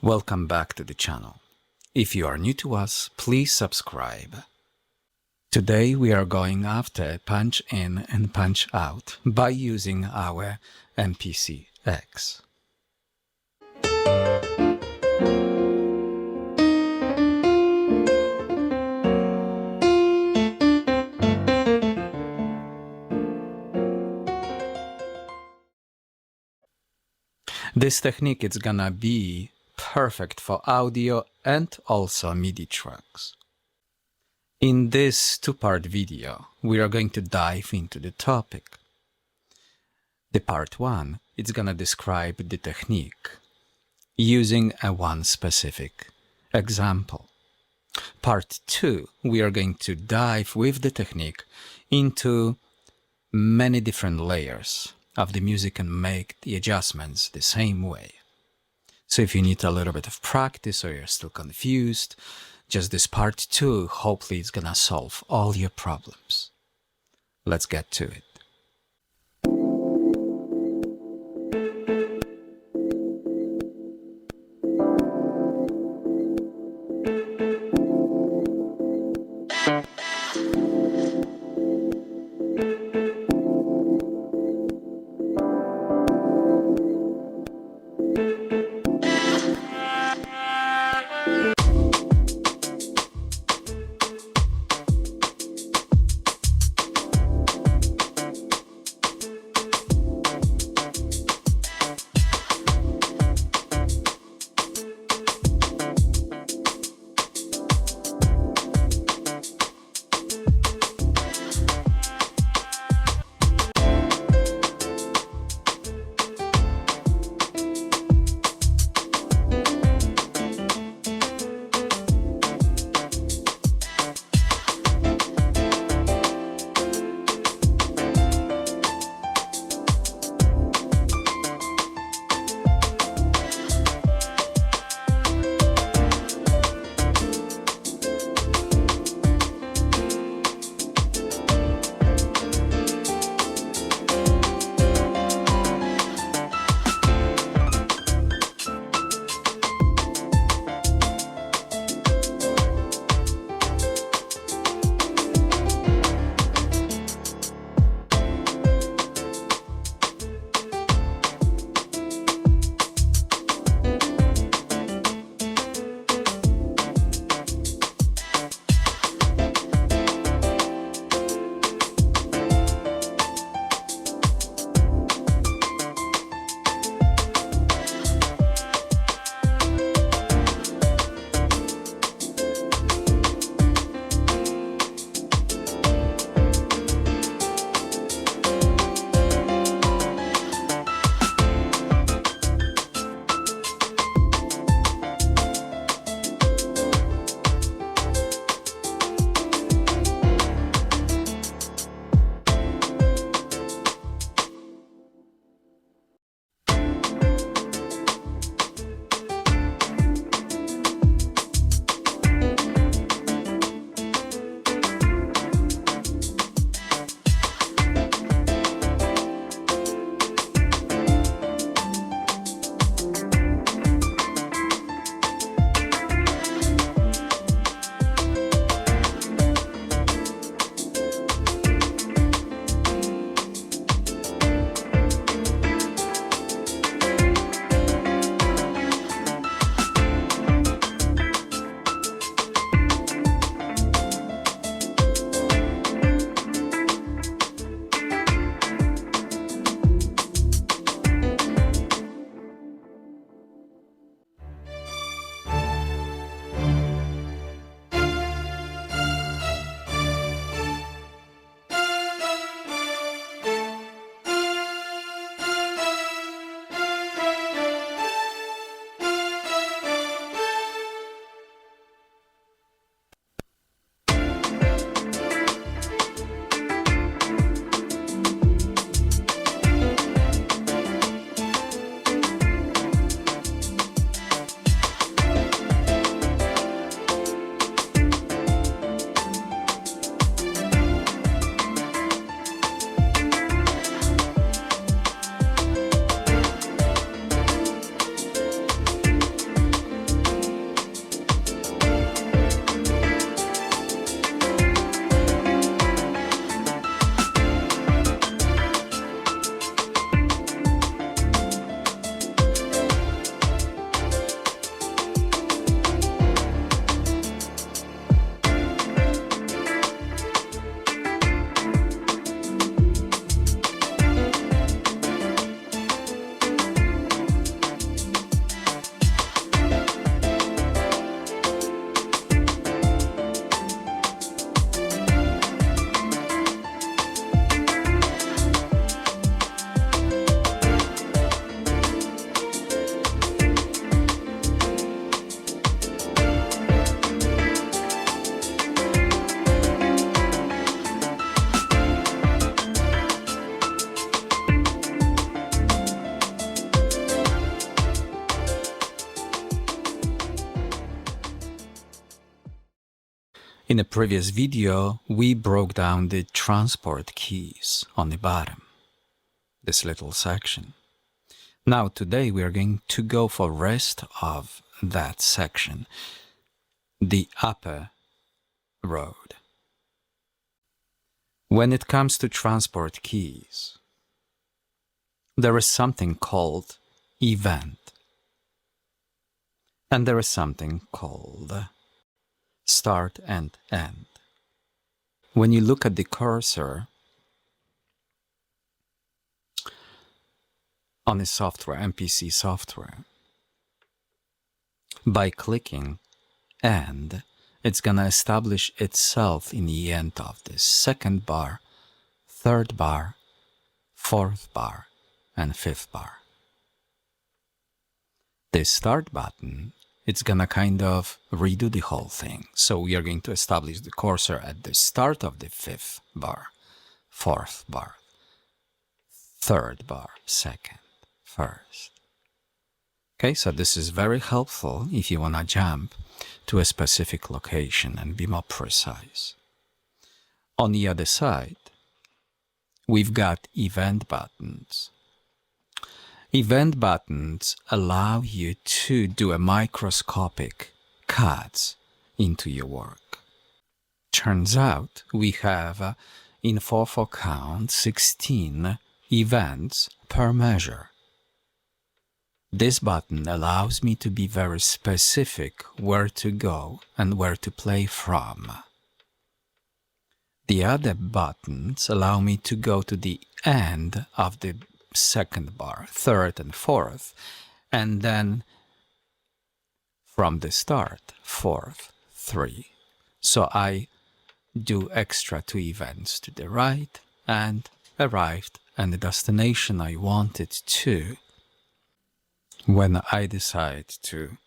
Welcome back to the channel. If you are new to us, please subscribe. Today we are going after punch in and punch out by using our MPC X. This technique is gonna be perfect for audio and also MIDI tracks. In this two-part video, we are going to dive into the topic. The part 1 is gonna describe the technique using one specific example. Part 2, we are going to dive with the technique into many different layers of the music and make the adjustments the same way. So if you need a little bit of practice or you're still confused, just this part 2, hopefully it's gonna solve all your problems. Let's get to it. In a previous video, we broke down the transport keys on the bottom, this little section. Now today we are going to go for rest of that section, the upper road. When it comes to transport keys, there is something called event, and there is something called start and end. When you look at the cursor on the software, MPC software, by clicking end, it's gonna establish itself in the end of the second bar, third bar, fourth bar, and fifth bar. The start button, it's gonna kind of redo the whole thing. So we are going to establish the cursor at the start of the fifth bar, fourth bar, third bar, second, first. Okay, so this is very helpful if you wanna jump to a specific location and be more precise. On the other side, we've got event buttons. Event buttons allow you to do a microscopic cuts into your work. Turns out we have in 4/4 count 16 events per measure. This button allows me to be very specific where to go and where to play from. The other buttons allow me to go to the end of the second bar, third and fourth, and then from the start, fourth, 3. So I do extra 2 events to the right and arrived at the destination I wanted to. When I decide to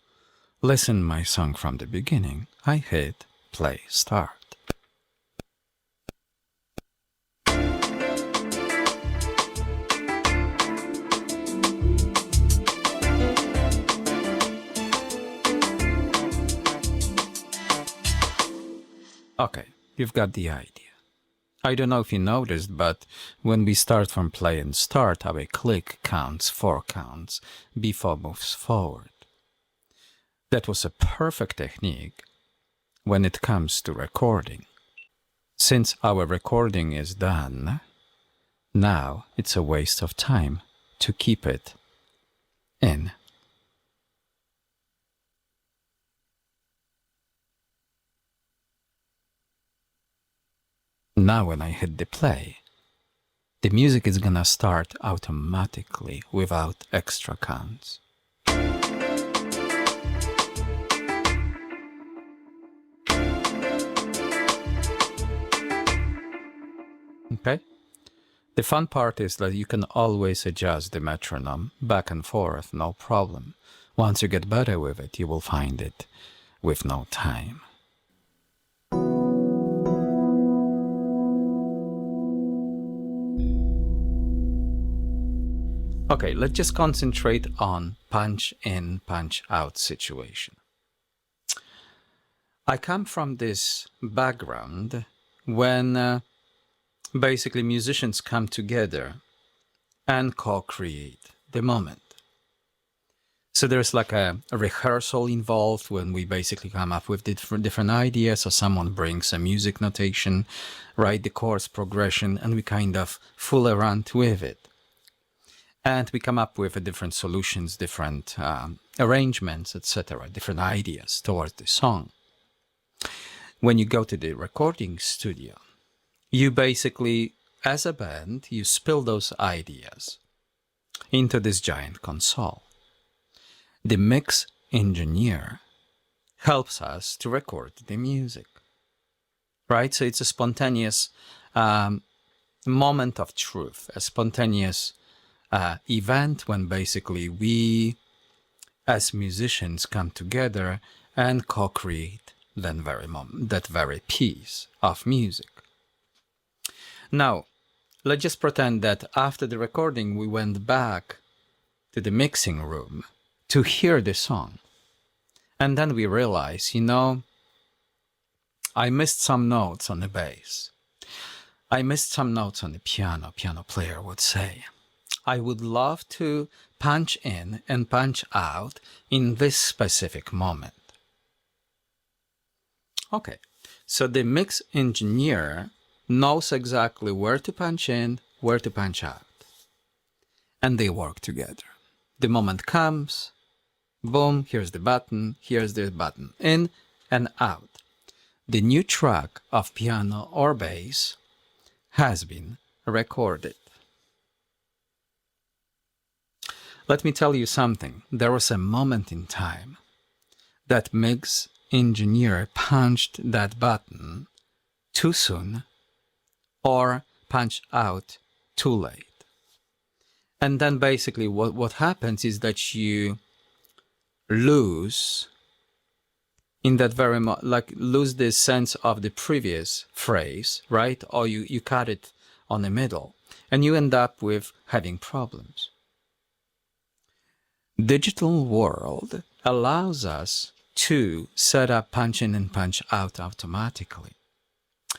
listen my song from the beginning, I hit play start. Okay, you've got the idea. I don't know if you noticed, but when we start from play and start, our click counts 4 counts before moves forward. That was a perfect technique when it comes to recording. Since our recording is done, now it's a waste of time to keep it in. Now when I hit the play, the music is gonna start automatically without extra counts. Okay? The fun part is that you can always adjust the metronome back and forth, no problem. Once you get better with it, you will find it with no time. Okay, let's just concentrate on punch in, punch out situation. I come from this background when basically musicians come together and co-create the moment. So there's like a rehearsal involved when we basically come up with different ideas, or someone brings a music notation, write the chords progression, and we kind of fool around with it. And we come up with different solutions, different arrangements, etc., different ideas towards the song. When you go to the recording studio, you basically, as a band, you spill those ideas into this giant console. The mix engineer helps us to record the music, right? So it's a spontaneous moment of truth, a spontaneous event when basically we as musicians come together and co-create that very piece of music. Now, let's just pretend that after the recording we went back to the mixing room to hear the song. And then we realize, I missed some notes on the bass. I missed some notes on the piano, piano player would say. I would love to punch in and punch out in this specific moment. Okay, so the mix engineer knows exactly where to punch in, where to punch out. And they work together. The moment comes, boom, here's the button, in and out. The new track of piano or bass has been recorded. Let me tell you something. There was a moment in time that mix engineer punched that button too soon or punched out too late. And then basically what happens is that you lose in that very lose the sense of the previous phrase, right? Or you cut it on the middle and you end up with having problems. Digital world allows us to set up punch in and punch out automatically.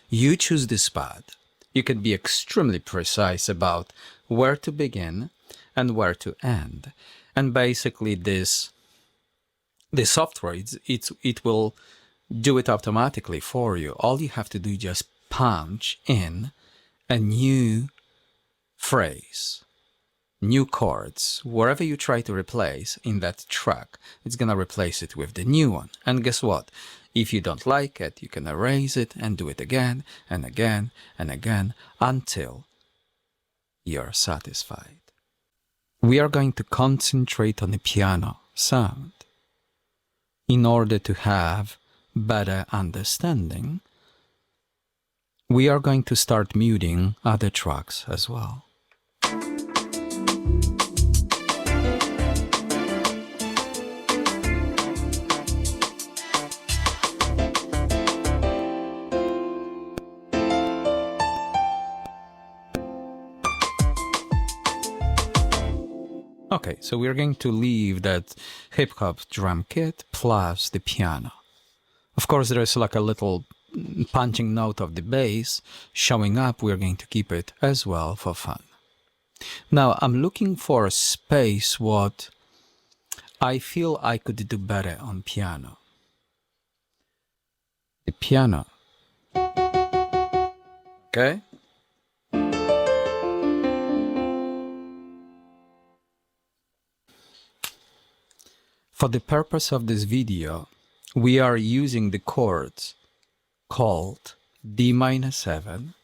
You choose the spot. You can be extremely precise about where to begin and where to end. And basically the software, it will do it automatically for you. All you have to do is just punch in a new phrase, new chords, wherever you try to replace in that track, it's going to replace it with the new one. And guess what? If you don't like it, you can erase it and do it again and again and again until you're satisfied. We are going to concentrate on the piano sound in order to have better understanding. We are going to start muting other tracks as well. Okay, so we're going to leave that hip-hop drum kit plus the piano. Of course, there's like a little punching note of the bass showing up. We're going to keep it as well for fun. Now, I'm looking for a space what I feel I could do better on piano. The piano. Okay? For the purpose of this video, we are using the chords called D-7,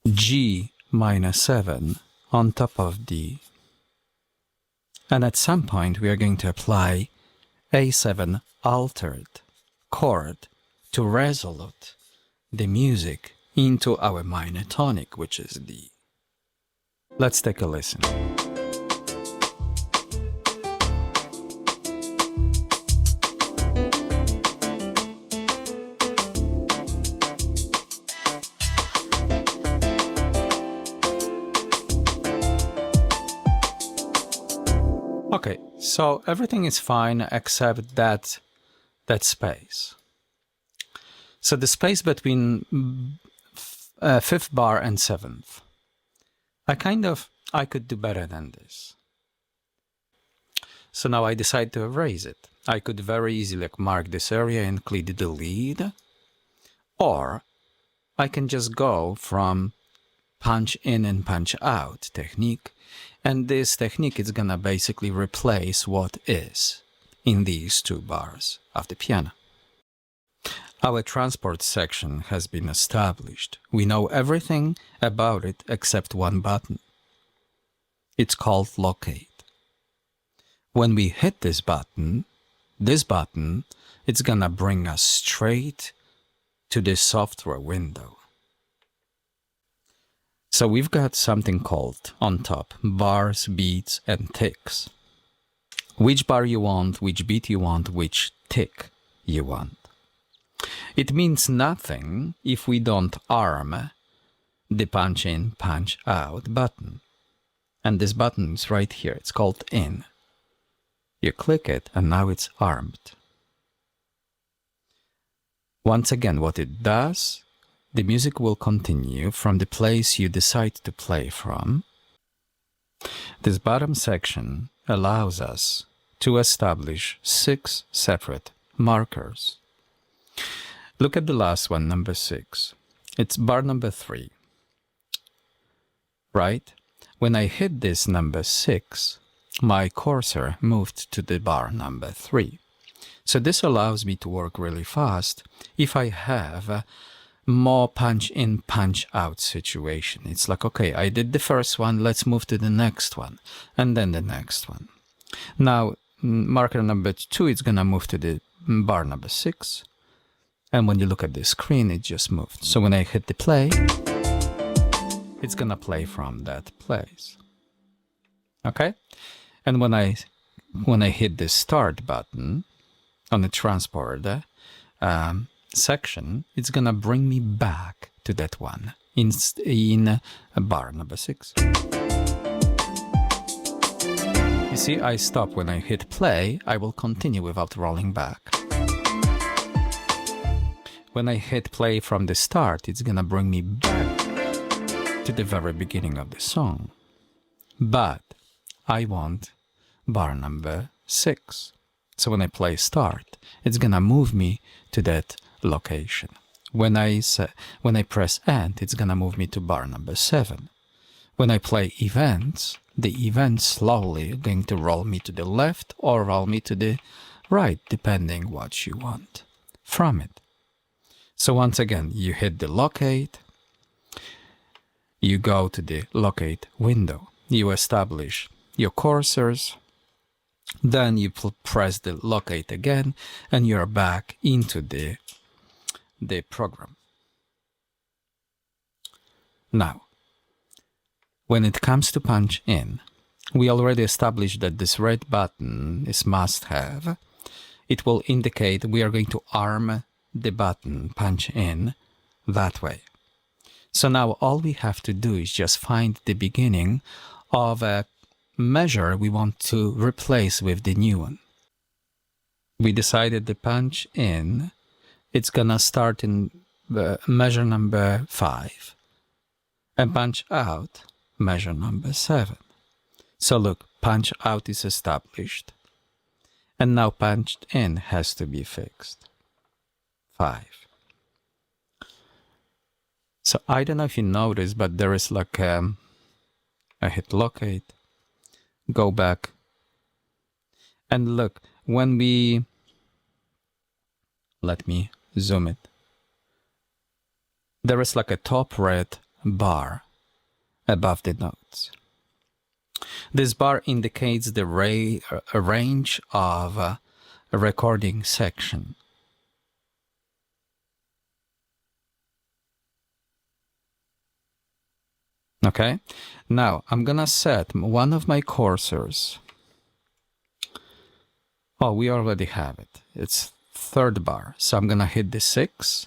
G-7 on top of D. And at some point we are going to apply A7 altered chord to resolute the music into our minor tonic, which is D. Let's take a listen. Okay, so everything is fine except that space. So the space between 5th bar and 7th. I could do better than this. So now I decide to erase it. I could very easily mark this area and click delete, or I can just go from punch in and punch out technique, and this technique is gonna basically replace what is in these two bars of the piano. Our transport section has been established. We know everything about it except one button. It's called locate. When we hit this button, it's gonna bring us straight to this software window. So we've got something called on top bars, beats, and ticks. Which bar you want, which beat you want, which tick you want. It means nothing if we don't arm the punch in, punch out button. And this button is right here. It's called in. You click it and now it's armed. Once again, what it does, the music will continue from the place you decide to play from. This bottom section allows us to establish 6 separate markers. Look at the last one, number 6. It's bar number 3, right? When I hit this number 6, my cursor moved to the bar number 3. So this allows me to work really fast if I have a more punch in, punch out situation. It's like, okay, I did the first one, let's move to the next one, and then the next one. Now, marker number 2 is gonna move to the bar number 6, and when you look at the screen, it just moved. So when I hit the play, it's gonna play from that place. Okay? And when I hit the start button on the transport section, it's gonna bring me back to that one in bar number 6. You see, I stop when I hit play. I will continue without rolling back. When I hit play from the start, it's gonna bring me back to the very beginning of the song. But I want bar number 6. So when I play start, it's gonna move me to that location. When I press end, it's gonna move me to bar number 7. When I play events, the event slowly going to roll me to the left or roll me to the right, depending what you want from it. So once again, you hit the locate, you go to the locate window, you establish your cursors, then you press the locate again, and you're back into the program. Now, when it comes to punch in, we already established that this red button is must-have. It will indicate we are going to arm the button punch in that way. So now all we have to do is just find the beginning of a measure we want to replace with the new one. We decided the punch in, it's gonna start in measure number 5 and punch out measure number 7. So look, punch out is established and now punched in has to be fixed. 5. So I don't know if you noticed, but there is like I hit locate, go back, and look, when we, let me zoom it, there is like a top red bar above the notes. This bar indicates the range of a recording section. Okay, now I'm gonna set one of my cursors. Oh, we already have it. It's third bar. So I'm gonna hit the 6.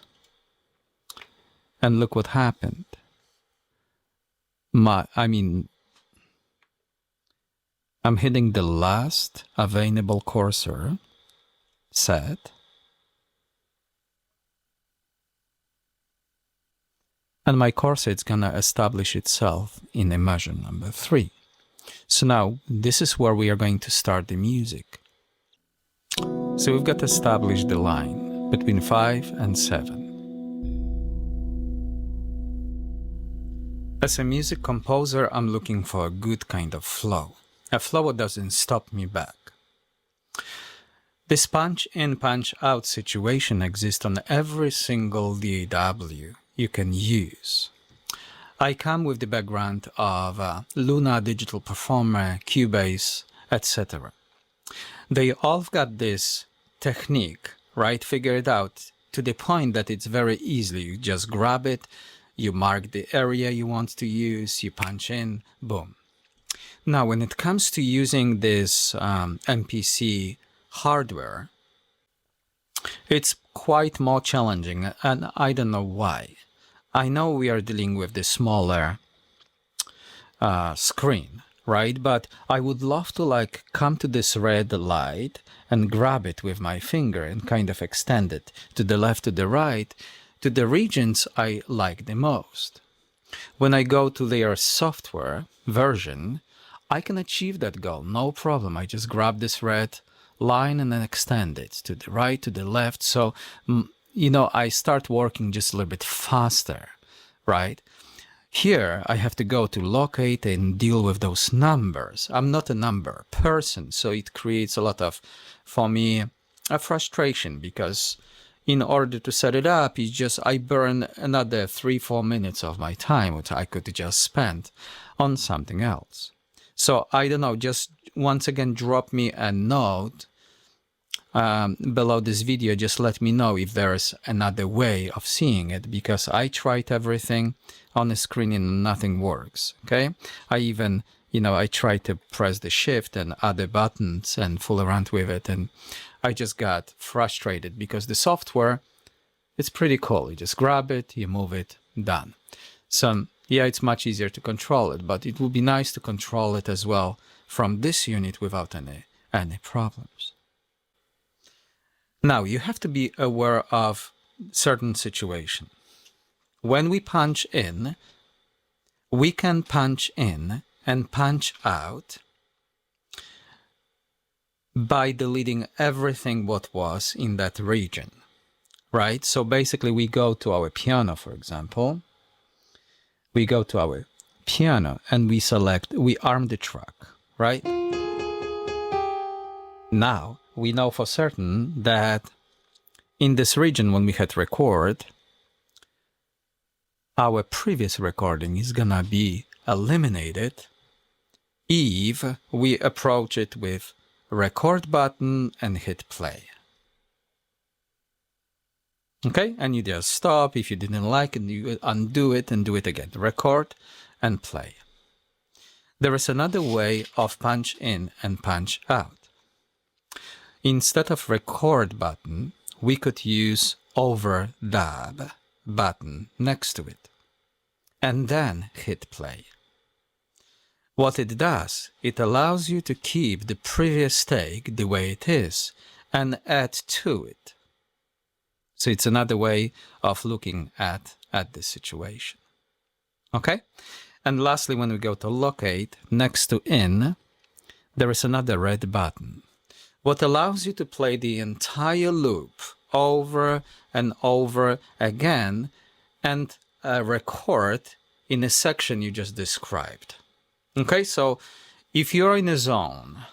And look what happened. I'm hitting the last available cursor set. And my cursor is gonna establish itself in a measure number 3. So now this is where we are going to start the music. So we've got to establish the line between 5 and 7. As a music composer, I'm looking for a good kind of flow. A flow that doesn't stop me back. This punch in, punch out situation exists on every single DAW you can use. I come with the background of Luna, Digital Performer, Cubase, etc. They all got this technique, right, figured out to the point that it's very easy. You just grab it, you mark the area you want to use, you punch in, boom. Now, when it comes to using this MPC hardware, it's quite more challenging, and I don't know why. I know we are dealing with the smaller screen, right? But I would love to like come to this red light and grab it with my finger and kind of extend it to the left, to the right, to the regions I like the most. When I go to their software version, I can achieve that goal, no problem. I just grab this red line and then extend it to the right, to the left. So, you know, I start working just a little bit faster, right? Here, I have to go to locate and deal with those numbers. I'm not a number person, so it creates a lot of, for me, a frustration, because in order to set it up, I burn another 3-4 minutes of my time, which I could just spend on something else. So I don't know, just once again, drop me a note below this video. Just let me know if there's another way of seeing it, because I tried everything on the screen and nothing works. Okay, I even, you know, I tried to press the shift and other buttons and fool around with it, and I just got frustrated because the software, it's pretty cool. You just grab it, you move it, done. So yeah, it's much easier to control it, but it would be nice to control it as well from this unit without any problems. Now, you have to be aware of certain situation. When we punch in, we can punch in and punch out by deleting everything what was in that region, right? So basically we go to our piano, for example. We go to our piano and we arm the track, right? Now, we know for certain that in this region, when we hit record, our previous recording is gonna be eliminated if we approach it with record button and hit play. Okay, and you just stop. If you didn't like it, you undo it and do it again. Record and play. There is another way of punch in and punch out. Instead of record button, we could use overdub button next to it and then hit play. What it does, it allows you to keep the previous take the way it is and add to it. So it's another way of looking at the situation. Okay? And lastly, when we go to locate, next to in, there is another red button, what allows you to play the entire loop over and over again and record in a section you just described. Okay, so if you're in a zone,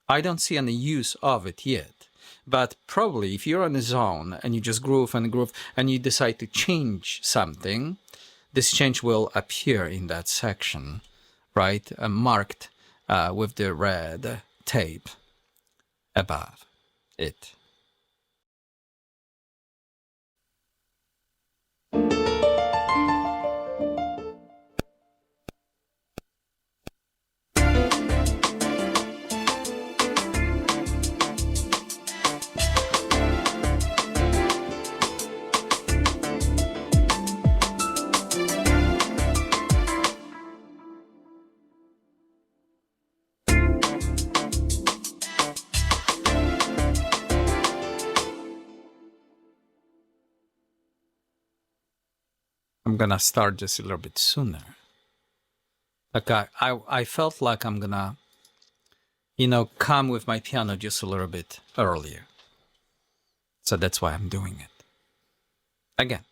I don't see any use of it yet. But probably if you're in a zone and you just groove and you decide to change something, this change will appear in that section, right? Marked with the red tape above it. I'm gonna start just a little bit sooner. Like I felt like I'm gonna, you know, come with my piano just a little bit earlier. So that's why I'm doing it. Again.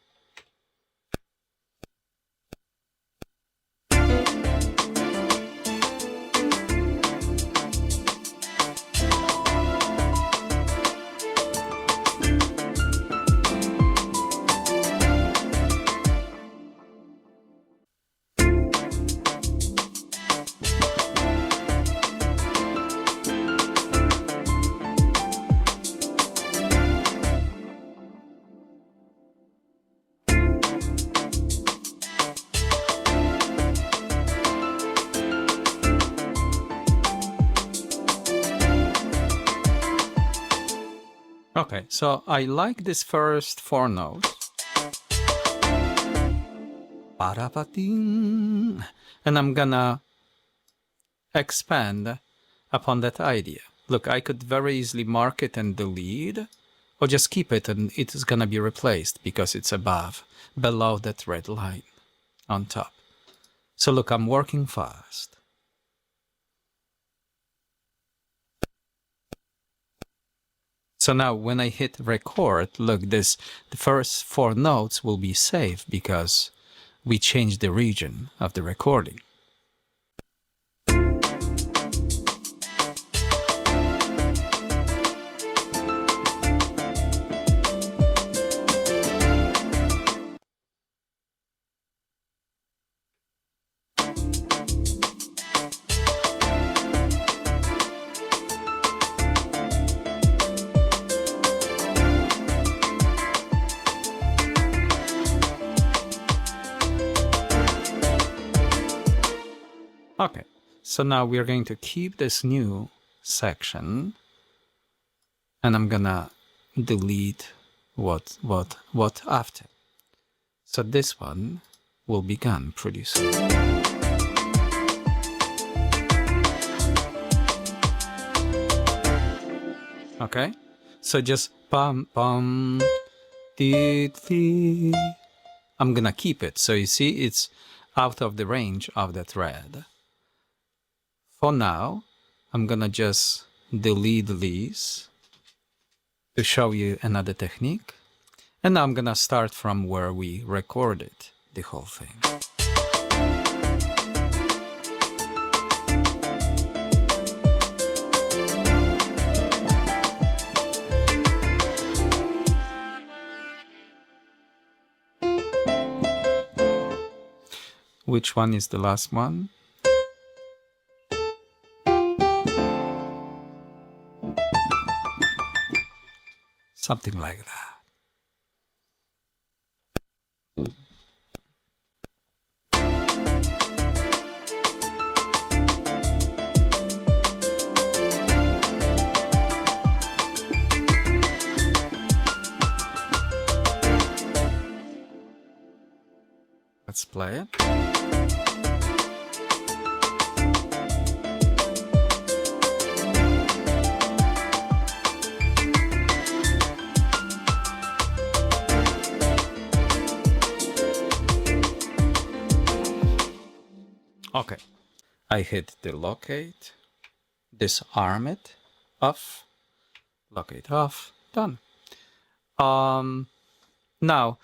Okay, so I like this first 4 notes. And I'm gonna expand upon that idea. Look, I could very easily mark it and delete, or just keep it and it is gonna be replaced because it's below that red line on top. So look, I'm working fast. So now when I hit record, look, the first 4 notes will be saved because we changed the region of the recording. Okay, so now we're going to keep this new section, and I'm gonna delete what after. So this one will be gone pretty soon. Okay, so just bum bum dee dee. I'm gonna keep it, so you see it's out of the range of that red. For now, I'm gonna just delete these to show you another technique. And now I'm gonna start from where we recorded the whole thing. Which one is the last one? Something like that. Let's play it. Okay, I hit the locate, disarm it, off, locate off, done. Now,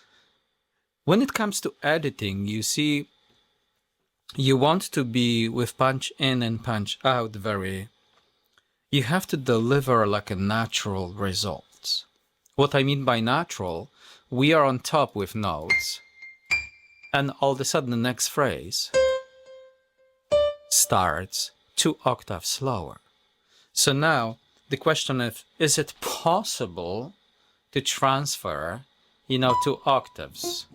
when it comes to editing, you see, you want to be with punch in and punch out you have to deliver like a natural results. What I mean by natural, we are on top with notes, and all of a sudden the next phrase starts 2 octaves slower. So now the question is it possible to transfer, 2 octaves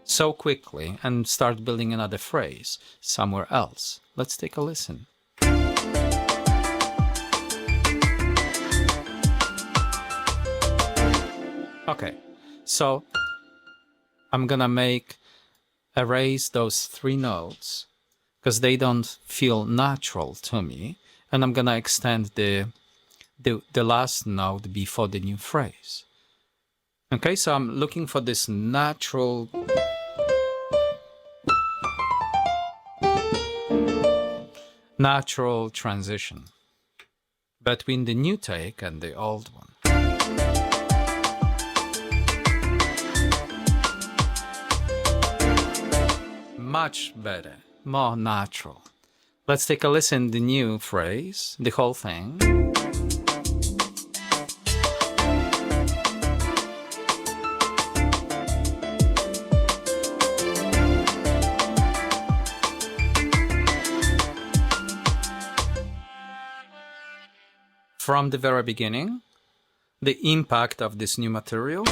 so quickly and start building another phrase somewhere else? Let's take a listen. Okay, so I'm gonna erase those 3 notes because they don't feel natural to me, and I'm gonna extend the last note before the new phrase. Okay, so I'm looking for this natural transition between the new take and the old one. Much better, more natural. Let's take a listen to the new phrase, the whole thing. From the very beginning, the impact of this new material.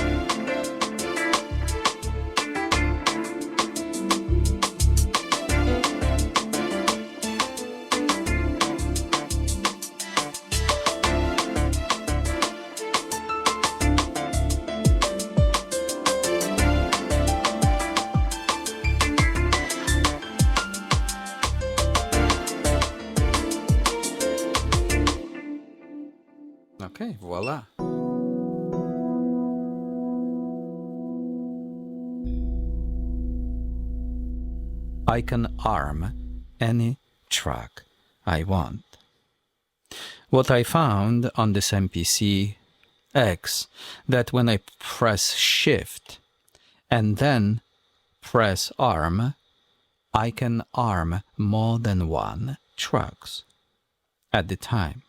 Okay, voila. I can arm any track I want. What I found on this MPC X, that when I press Shift and then press arm, I can arm more than one tracks at the time.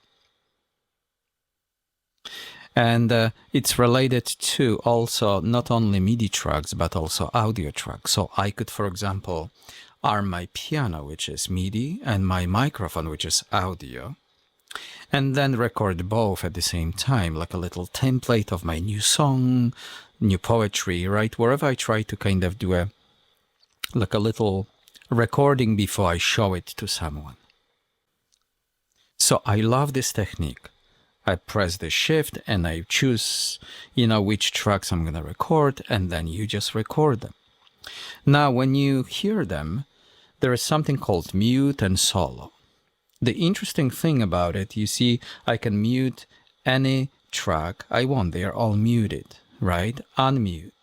And it's related to also not only MIDI tracks, but also audio tracks. So I could, for example, arm my piano, which is MIDI, and my microphone, which is audio, and then record both at the same time, like a little template of my new song, new poetry, right? Wherever I try to kind of do a little recording before I show it to someone. So I love this technique. I press the Shift and I choose, which tracks I'm going to record, and then you just record them. Now, when you hear them, there is something called mute and solo. The interesting thing about it, you see, I can mute any track I want. They are all muted, right? Unmute.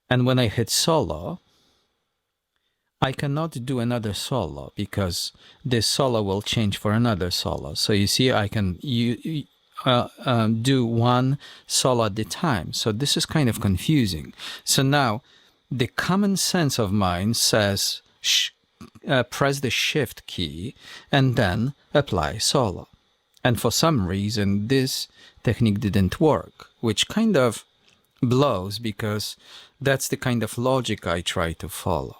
And when I hit solo, I cannot do another solo because this solo will change for another solo. So you see, I can do one solo at the time. So this is kind of confusing. So now the common sense of mine says press the Shift key and then apply solo. And for some reason, this technique didn't work, which kind of blows because that's the kind of logic I try to follow.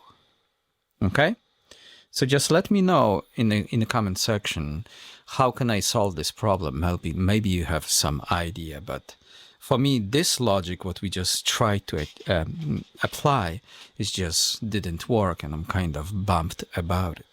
Okay, so just let me know in the comment section, how can I solve this problem? Maybe you have some idea, but for me, this logic, what we just tried to apply, is just didn't work, and I'm kind of bummed about it.